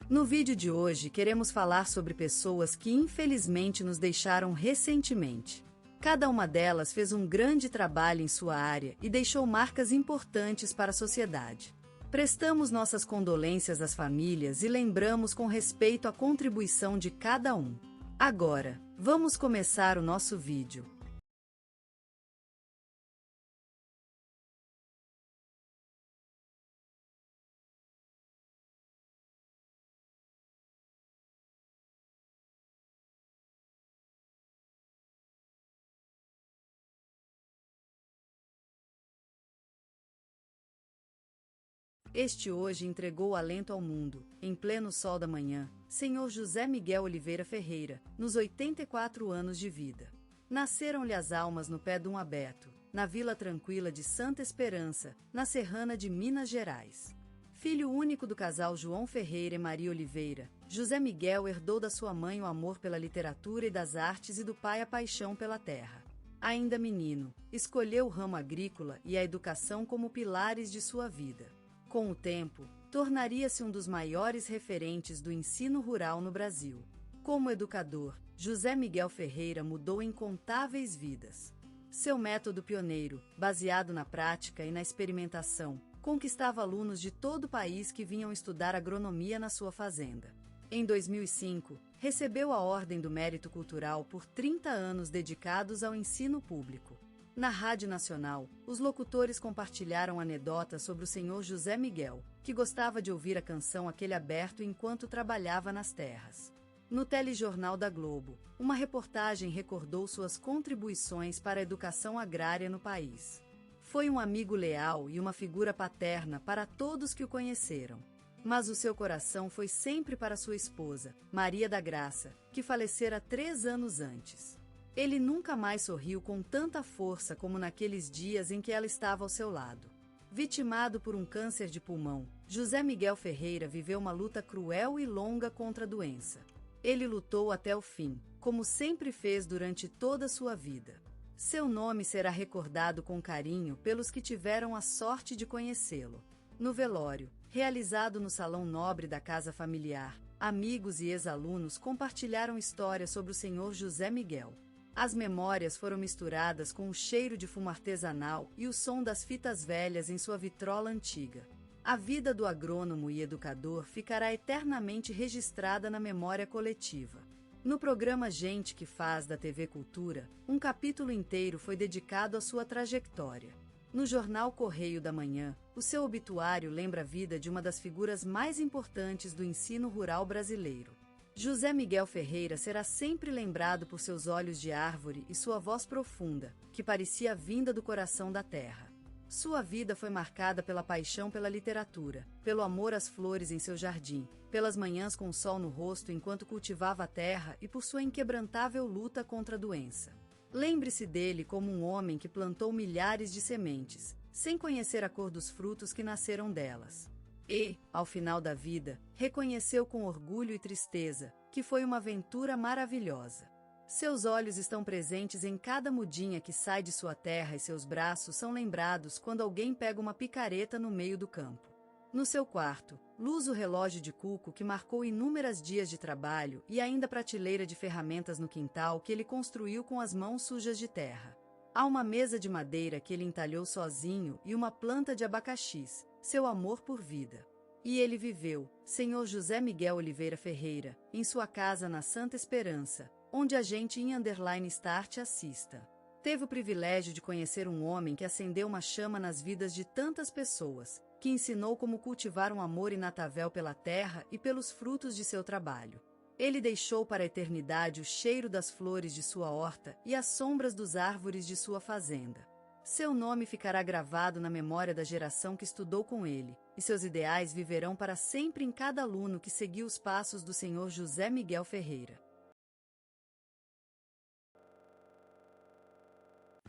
No vídeo de hoje queremos falar sobre pessoas que infelizmente nos deixaram recentemente. Cada uma delas fez um grande trabalho em sua área e deixou marcas importantes para a sociedade. Prestamos nossas condolências às famílias e lembramos com respeito a contribuição de cada um. Agora, vamos começar o nosso vídeo. Este hoje entregou alento ao mundo, em pleno sol da manhã, Sr. José Miguel Oliveira Ferreira, nos 84 anos de vida. Nasceram-lhe as almas no pé de um abeto, na vila tranquila de Santa Esperança, na serrana de Minas Gerais. Filho único do casal João Ferreira e Maria Oliveira, José Miguel herdou da sua mãe o amor pela literatura e das artes e do pai a paixão pela terra. Ainda menino, escolheu o ramo agrícola e a educação como pilares de sua vida. Com o tempo, tornaria-se um dos maiores referentes do ensino rural no Brasil. Como educador, José Miguel Ferreira mudou incontáveis vidas. Seu método pioneiro, baseado na prática e na experimentação, conquistava alunos de todo o país que vinham estudar agronomia na sua fazenda. Em 2005, recebeu a Ordem do Mérito Cultural por 30 anos dedicados ao ensino público. Na Rádio Nacional, os locutores compartilharam anedotas sobre o Sr. José Miguel, que gostava de ouvir a canção Aquele Aberto enquanto trabalhava nas terras. No telejornal da Globo, uma reportagem recordou suas contribuições para a educação agrária no país. Foi um amigo leal e uma figura paterna para todos que o conheceram. Mas o seu coração foi sempre para sua esposa, Maria da Graça, que falecera 3 anos antes. Ele nunca mais sorriu com tanta força como naqueles dias em que ela estava ao seu lado. Vitimado por um câncer de pulmão, José Miguel Ferreira viveu uma luta cruel e longa contra a doença. Ele lutou até o fim, como sempre fez durante toda a sua vida. Seu nome será recordado com carinho pelos que tiveram a sorte de conhecê-lo. No velório, realizado no Salão Nobre da Casa Familiar, amigos e ex-alunos compartilharam histórias sobre o Sr. José Miguel. As memórias foram misturadas com o cheiro de fumo artesanal e o som das fitas velhas em sua vitrola antiga. A vida do agrônomo e educador ficará eternamente registrada na memória coletiva. No programa Gente que Faz da TV Cultura, um capítulo inteiro foi dedicado à sua trajetória. No jornal Correio da Manhã, o seu obituário lembra a vida de uma das figuras mais importantes do ensino rural brasileiro. José Miguel Ferreira será sempre lembrado por seus olhos de árvore e sua voz profunda, que parecia vinda do coração da terra. Sua vida foi marcada pela paixão pela literatura, pelo amor às flores em seu jardim, pelas manhãs com o sol no rosto enquanto cultivava a terra e por sua inquebrantável luta contra a doença. Lembre-se dele como um homem que plantou milhares de sementes, sem conhecer a cor dos frutos que nasceram delas. E, ao final da vida, reconheceu com orgulho e tristeza que foi uma aventura maravilhosa. Seus olhos estão presentes em cada mudinha que sai de sua terra e seus braços são lembrados quando alguém pega uma picareta no meio do campo. No seu quarto, luz o relógio de cuco que marcou inúmeros dias de trabalho e ainda a prateleira de ferramentas no quintal que ele construiu com as mãos sujas de terra. Há uma mesa de madeira que ele entalhou sozinho e uma planta de abacaxis, seu amor por vida. E ele viveu, Sr. José Miguel Oliveira Ferreira, em sua casa na Santa Esperança, onde a gente em _start assista. Teve o privilégio de conhecer um homem que acendeu uma chama nas vidas de tantas pessoas, que ensinou como cultivar um amor inatável pela terra e pelos frutos de seu trabalho. Ele deixou para a eternidade o cheiro das flores de sua horta e as sombras dos árvores de sua fazenda. Seu nome ficará gravado na memória da geração que estudou com ele, e seus ideais viverão para sempre em cada aluno que seguiu os passos do Sr. José Miguel Ferreira.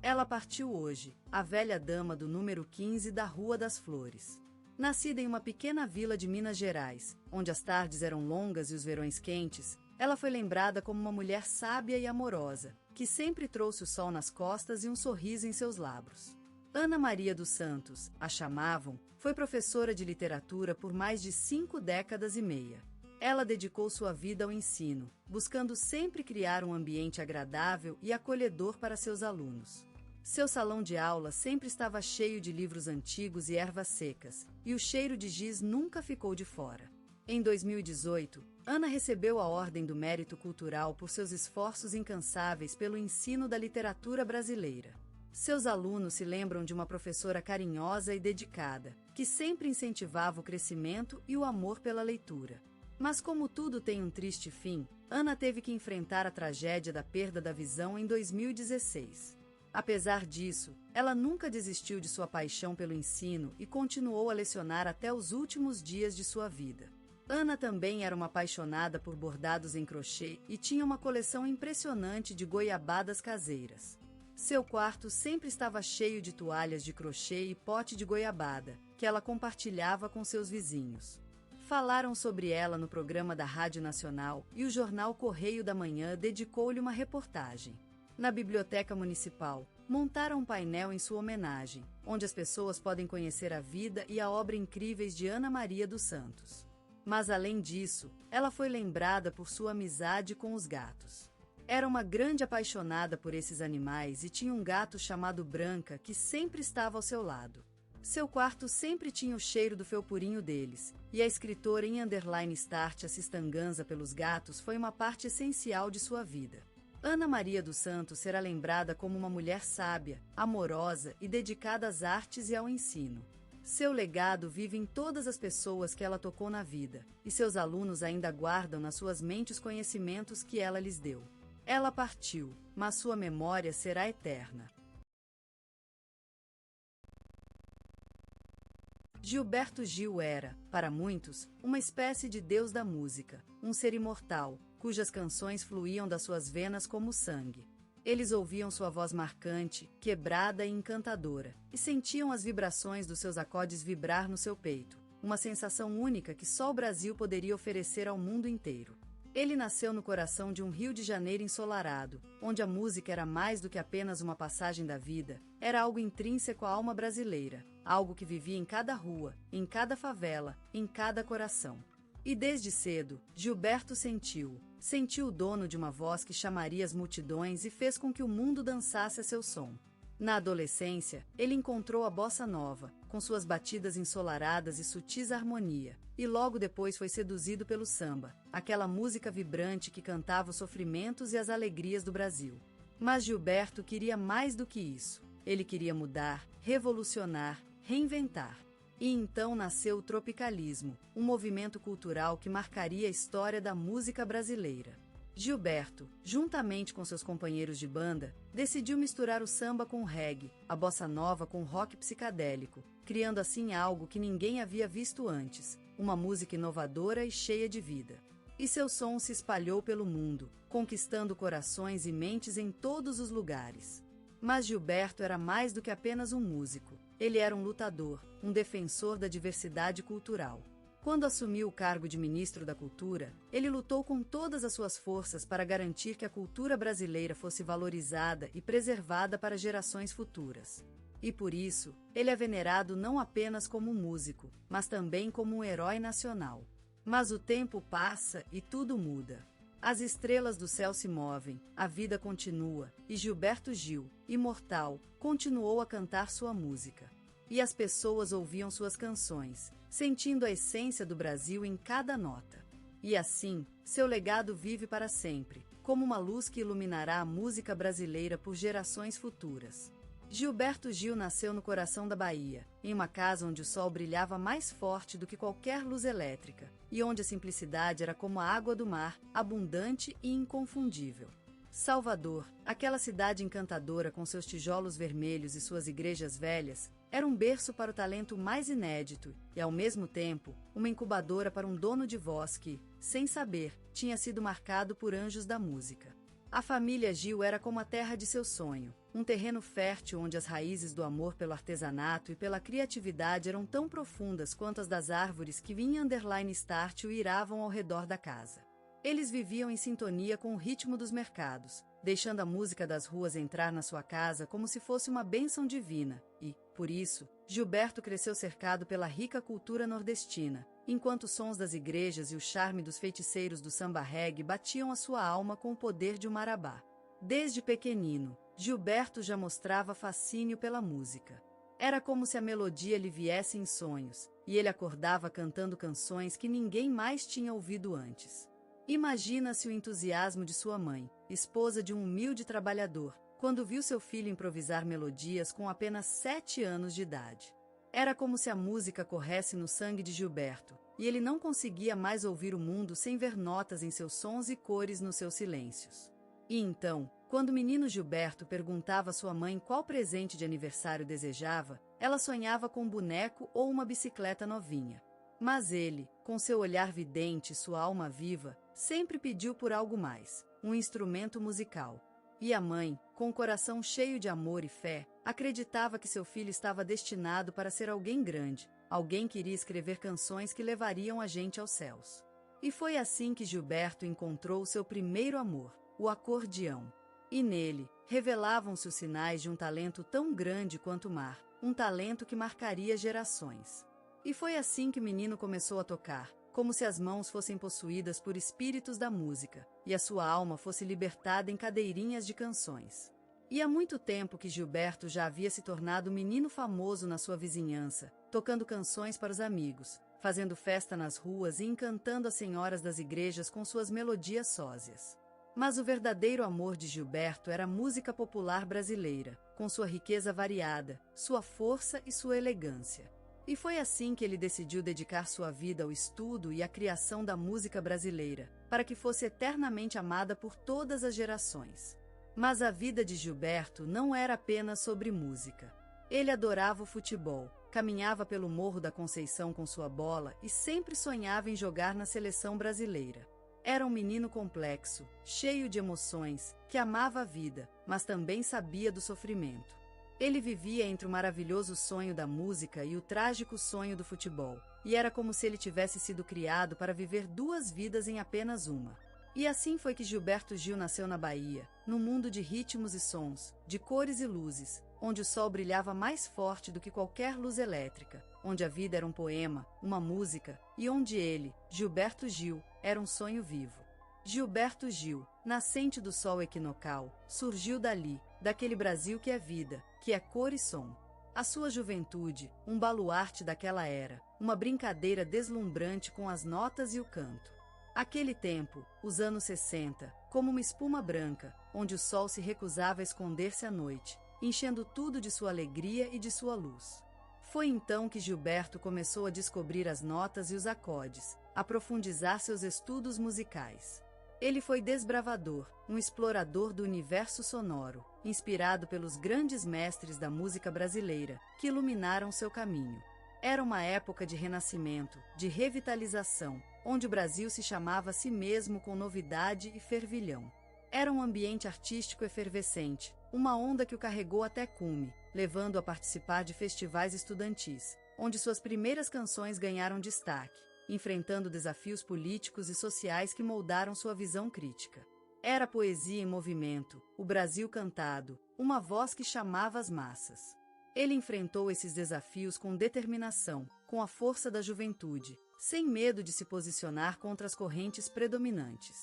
Ela partiu hoje, a velha dama do número 15 da Rua das Flores. Nascida em uma pequena vila de Minas Gerais, onde as tardes eram longas e os verões quentes, ela foi lembrada como uma mulher sábia e amorosa, que sempre trouxe o sol nas costas e um sorriso em seus lábios. Ana Maria dos Santos, a chamavam, foi professora de literatura por mais de 5 décadas e meia. Ela dedicou sua vida ao ensino, buscando sempre criar um ambiente agradável e acolhedor para seus alunos. Seu salão de aula sempre estava cheio de livros antigos e ervas secas, e o cheiro de giz nunca ficou de fora. Em 2018, Ana recebeu a Ordem do Mérito Cultural por seus esforços incansáveis pelo ensino da literatura brasileira. Seus alunos se lembram de uma professora carinhosa e dedicada, que sempre incentivava o crescimento e o amor pela leitura. Mas como tudo tem um triste fim, Ana teve que enfrentar a tragédia da perda da visão em 2016. Apesar disso, ela nunca desistiu de sua paixão pelo ensino e continuou a lecionar até os últimos dias de sua vida. Ana também era uma apaixonada por bordados em crochê e tinha uma coleção impressionante de goiabadas caseiras. Seu quarto sempre estava cheio de toalhas de crochê e pote de goiabada, que ela compartilhava com seus vizinhos. Falaram sobre ela no programa da Rádio Nacional e o jornal Correio da Manhã dedicou-lhe uma reportagem. Na Biblioteca Municipal, montaram um painel em sua homenagem, onde as pessoas podem conhecer a vida e a obra incríveis de Ana Maria dos Santos. Mas além disso, ela foi lembrada por sua amizade com os gatos. Era uma grande apaixonada por esses animais e tinha um gato chamado Branca que sempre estava ao seu lado. Seu quarto sempre tinha o cheiro do felpurinho deles, e a escritora em underline start assistanganza pelos gatos foi uma parte essencial de sua vida. Ana Maria dos Santos será lembrada como uma mulher sábia, amorosa e dedicada às artes e ao ensino. Seu legado vive em todas as pessoas que ela tocou na vida, e seus alunos ainda guardam nas suas mentes conhecimentos que ela lhes deu. Ela partiu, mas sua memória será eterna. Gilberto Gil era, para muitos, uma espécie de deus da música, um ser imortal, cujas canções fluíam das suas venas como sangue. Eles ouviam sua voz marcante, quebrada e encantadora, e sentiam as vibrações dos seus acordes vibrar no seu peito, uma sensação única que só o Brasil poderia oferecer ao mundo inteiro. Ele nasceu no coração de um Rio de Janeiro ensolarado, onde a música era mais do que apenas uma passagem da vida, era algo intrínseco à alma brasileira, algo que vivia em cada rua, em cada favela, em cada coração. E desde cedo, Gilberto sentiu o dono de uma voz que chamaria as multidões e fez com que o mundo dançasse a seu som. Na adolescência, ele encontrou a bossa nova, com suas batidas ensolaradas e sutis harmonia, e logo depois foi seduzido pelo samba, aquela música vibrante que cantava os sofrimentos e as alegrias do Brasil. Mas Gilberto queria mais do que isso. Ele queria mudar, revolucionar, reinventar. E então nasceu o tropicalismo, um movimento cultural que marcaria a história da música brasileira. Gilberto, juntamente com seus companheiros de banda, decidiu misturar o samba com o reggae, a bossa nova com o rock psicadélico, criando assim algo que ninguém havia visto antes, uma música inovadora e cheia de vida. E seu som se espalhou pelo mundo, conquistando corações e mentes em todos os lugares. Mas Gilberto era mais do que apenas um músico. Ele era um lutador, um defensor da diversidade cultural. Quando assumiu o cargo de ministro da Cultura, ele lutou com todas as suas forças para garantir que a cultura brasileira fosse valorizada e preservada para gerações futuras. E por isso, ele é venerado não apenas como um músico, mas também como um herói nacional. Mas o tempo passa e tudo muda. As estrelas do céu se movem, a vida continua, e Gilberto Gil, imortal, continuou a cantar sua música. E as pessoas ouviam suas canções, sentindo a essência do Brasil em cada nota. E assim, seu legado vive para sempre, como uma luz que iluminará a música brasileira por gerações futuras. Gilberto Gil nasceu no coração da Bahia, em uma casa onde o sol brilhava mais forte do que qualquer luz elétrica, e onde a simplicidade era como a água do mar, abundante e inconfundível. Salvador, aquela cidade encantadora com seus tijolos vermelhos e suas igrejas velhas, era um berço para o talento mais inédito e, ao mesmo tempo, uma incubadora para um dono de voz que, sem saber, tinha sido marcado por anjos da música. A família Gil era como a terra de seu sonho, um terreno fértil onde as raízes do amor pelo artesanato e pela criatividade eram tão profundas quanto as das árvores que vinha underline start o iravam ao redor da casa. Eles viviam em sintonia com o ritmo dos mercados, deixando a música das ruas entrar na sua casa como se fosse uma bênção divina, e, por isso, Gilberto cresceu cercado pela rica cultura nordestina, enquanto os sons das igrejas e o charme dos feiticeiros do samba reggae batiam a sua alma com o poder de um marabá. Desde pequenino, Gilberto já mostrava fascínio pela música. Era como se a melodia lhe viesse em sonhos, e ele acordava cantando canções que ninguém mais tinha ouvido antes. Imagina-se o entusiasmo de sua mãe, esposa de um humilde trabalhador, quando viu seu filho improvisar melodias com apenas 7 anos de idade. Era como se a música corresse no sangue de Gilberto, e ele não conseguia mais ouvir o mundo sem ver notas em seus sons e cores nos seus silêncios. E então, quando o menino Gilberto perguntava à sua mãe qual presente de aniversário desejava, ela sonhava com um boneco ou uma bicicleta novinha. Mas ele, com seu olhar vidente e sua alma viva, sempre pediu por algo mais, um instrumento musical. E a mãe, com o coração cheio de amor e fé, acreditava que seu filho estava destinado para ser alguém grande, alguém que iria escrever canções que levariam a gente aos céus. E foi assim que Gilberto encontrou seu primeiro amor, o acordeão. E nele, revelavam-se os sinais de um talento tão grande quanto o mar, um talento que marcaria gerações. E foi assim que o menino começou a tocar, como se as mãos fossem possuídas por espíritos da música, e a sua alma fosse libertada em cadeirinhas de canções. E há muito tempo que Gilberto já havia se tornado um menino famoso na sua vizinhança, tocando canções para os amigos, fazendo festa nas ruas e encantando as senhoras das igrejas com suas melodias sósias. Mas o verdadeiro amor de Gilberto era a música popular brasileira, com sua riqueza variada, sua força e sua elegância. E foi assim que ele decidiu dedicar sua vida ao estudo e à criação da música brasileira, para que fosse eternamente amada por todas as gerações. Mas a vida de Gilberto não era apenas sobre música. Ele adorava o futebol, caminhava pelo Morro da Conceição com sua bola e sempre sonhava em jogar na seleção brasileira. Era um menino complexo, cheio de emoções, que amava a vida, mas também sabia do sofrimento. Ele vivia entre o maravilhoso sonho da música e o trágico sonho do futebol, e era como se ele tivesse sido criado para viver 2 vidas em apenas uma. E assim foi que Gilberto Gil nasceu na Bahia, num mundo de ritmos e sons, de cores e luzes, onde o sol brilhava mais forte do que qualquer luz elétrica, onde a vida era um poema, uma música, e onde ele, Gilberto Gil, era um sonho vivo. Gilberto Gil, nascente do sol equinoccial, surgiu dali, daquele Brasil que é vida, que é cor e som. A sua juventude, um baluarte daquela era, uma brincadeira deslumbrante com as notas e o canto. Aquele tempo, os anos 60, como uma espuma branca, onde o sol se recusava a esconder-se à noite, enchendo tudo de sua alegria e de sua luz. Foi então que Gilberto começou a descobrir as notas e os acordes, a profundizar seus estudos musicais. Ele foi desbravador, um explorador do universo sonoro, inspirado pelos grandes mestres da música brasileira, que iluminaram seu caminho. Era uma época de renascimento, de revitalização, onde o Brasil se chamava a si mesmo com novidade e fervilhão. Era um ambiente artístico efervescente, uma onda que o carregou até cume, levando-o a participar de festivais estudantis, onde suas primeiras canções ganharam destaque, enfrentando desafios políticos e sociais que moldaram sua visão crítica. Era poesia em movimento, o Brasil cantado, uma voz que chamava as massas. Ele enfrentou esses desafios com determinação, com a força da juventude, sem medo de se posicionar contra as correntes predominantes.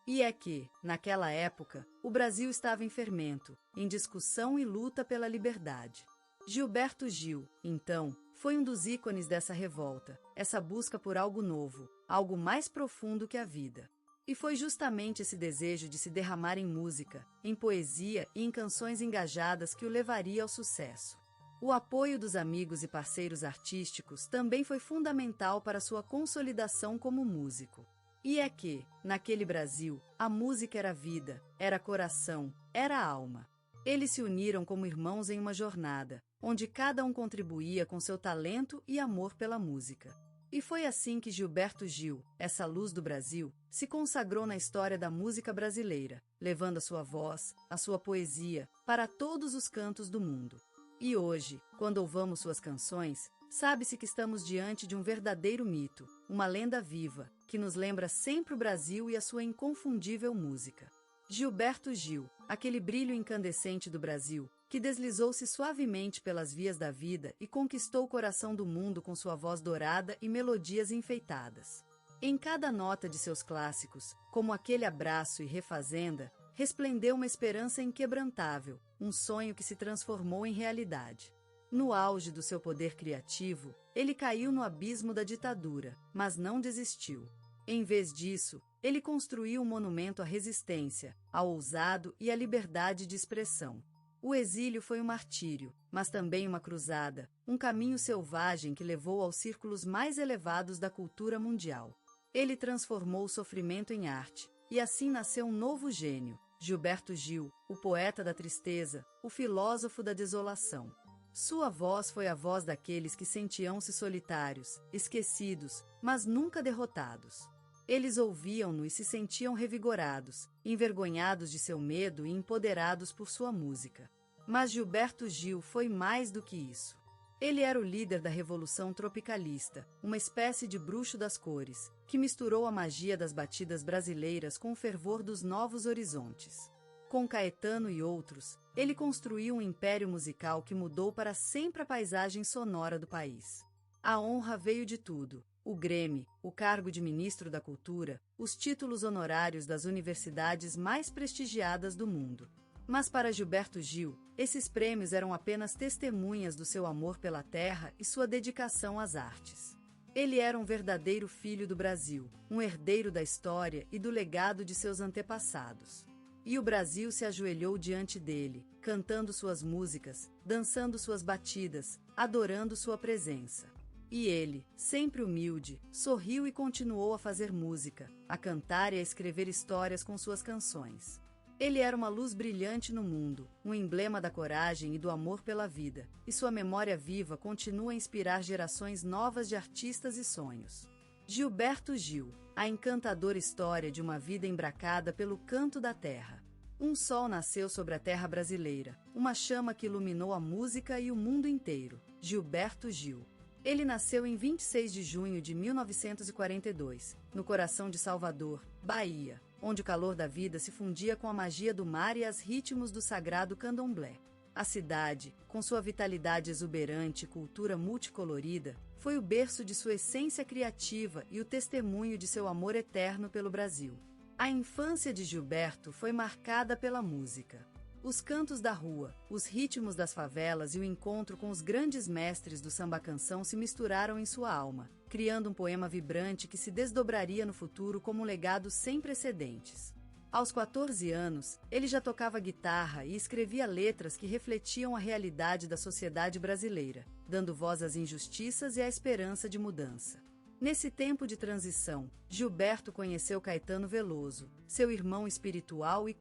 E é que, naquela época, o Brasil estava em fermento, em discussão e luta pela liberdade. Gilberto Gil, então, foi um dos ícones dessa revolta, essa busca por algo novo, algo mais profundo que a vida. E foi justamente esse desejo de se derramar em música, em poesia e em canções engajadas que o levaria ao sucesso. O apoio dos amigos e parceiros artísticos também foi fundamental para sua consolidação como músico. E é que, naquele Brasil, a música era vida, era coração, era alma. Eles se uniram como irmãos em uma jornada, onde cada um contribuía com seu talento e amor pela música. E foi assim que Gilberto Gil, essa luz do Brasil, se consagrou na história da música brasileira, levando a sua voz, a sua poesia, para todos os cantos do mundo. E hoje, quando ouvamos suas canções, sabe-se que estamos diante de um verdadeiro mito, uma lenda viva, que nos lembra sempre o Brasil e a sua inconfundível música. Gilberto Gil, aquele brilho incandescente do Brasil, que deslizou-se suavemente pelas vias da vida e conquistou o coração do mundo com sua voz dourada e melodias enfeitadas. Em cada nota de seus clássicos, como aquele Abraço e Refazenda, resplendeu uma esperança inquebrantável, um sonho que se transformou em realidade. No auge do seu poder criativo, ele caiu no abismo da ditadura, mas não desistiu. Em vez disso, ele construiu um monumento à resistência, ao ousado e à liberdade de expressão. O exílio foi um martírio, mas também uma cruzada, um caminho selvagem que levou aos círculos mais elevados da cultura mundial. Ele transformou o sofrimento em arte, e assim nasceu um novo gênio, Gilberto Gil, o poeta da tristeza, o filósofo da desolação. Sua voz foi a voz daqueles que sentiam-se solitários, esquecidos, mas nunca derrotados. Eles ouviam-no e se sentiam revigorados, envergonhados de seu medo e empoderados por sua música. Mas Gilberto Gil foi mais do que isso. Ele era o líder da Revolução Tropicalista, uma espécie de bruxo das cores, que misturou a magia das batidas brasileiras com o fervor dos novos horizontes. Com Caetano e outros, ele construiu um império musical que mudou para sempre a paisagem sonora do país. A honra veio de tudo: o Grêmio, o cargo de ministro da Cultura, os títulos honorários das universidades mais prestigiadas do mundo. Mas para Gilberto Gil, esses prêmios eram apenas testemunhas do seu amor pela terra e sua dedicação às artes. Ele era um verdadeiro filho do Brasil, um herdeiro da história e do legado de seus antepassados. E o Brasil se ajoelhou diante dele, cantando suas músicas, dançando suas batidas, adorando sua presença. E ele, sempre humilde, sorriu e continuou a fazer música, a cantar e a escrever histórias com suas canções. Ele era uma luz brilhante no mundo, um emblema da coragem e do amor pela vida, e sua memória viva continua a inspirar gerações novas de artistas e sonhos. Gilberto Gil, a encantadora história de uma vida embracada pelo canto da terra. Um sol nasceu sobre a terra brasileira, uma chama que iluminou a música e o mundo inteiro. Gilberto Gil. Ele nasceu em 26 de junho de 1942, no coração de Salvador, Bahia, onde o calor da vida se fundia com a magia do mar e os ritmos do sagrado candomblé. A cidade, com sua vitalidade exuberante e cultura multicolorida, foi o berço de sua essência criativa e o testemunho de seu amor eterno pelo Brasil. A infância de Gilberto foi marcada pela música. Os cantos da rua, os ritmos das favelas e o encontro com os grandes mestres do samba-canção se misturaram em sua alma, criando um poema vibrante que se desdobraria no futuro como um legado sem precedentes. Aos 14 anos, ele já tocava guitarra e escrevia letras que refletiam a realidade da sociedade brasileira, dando voz às injustiças e à esperança de mudança. Nesse tempo de transição, Gilberto conheceu Caetano Veloso, seu irmão espiritual e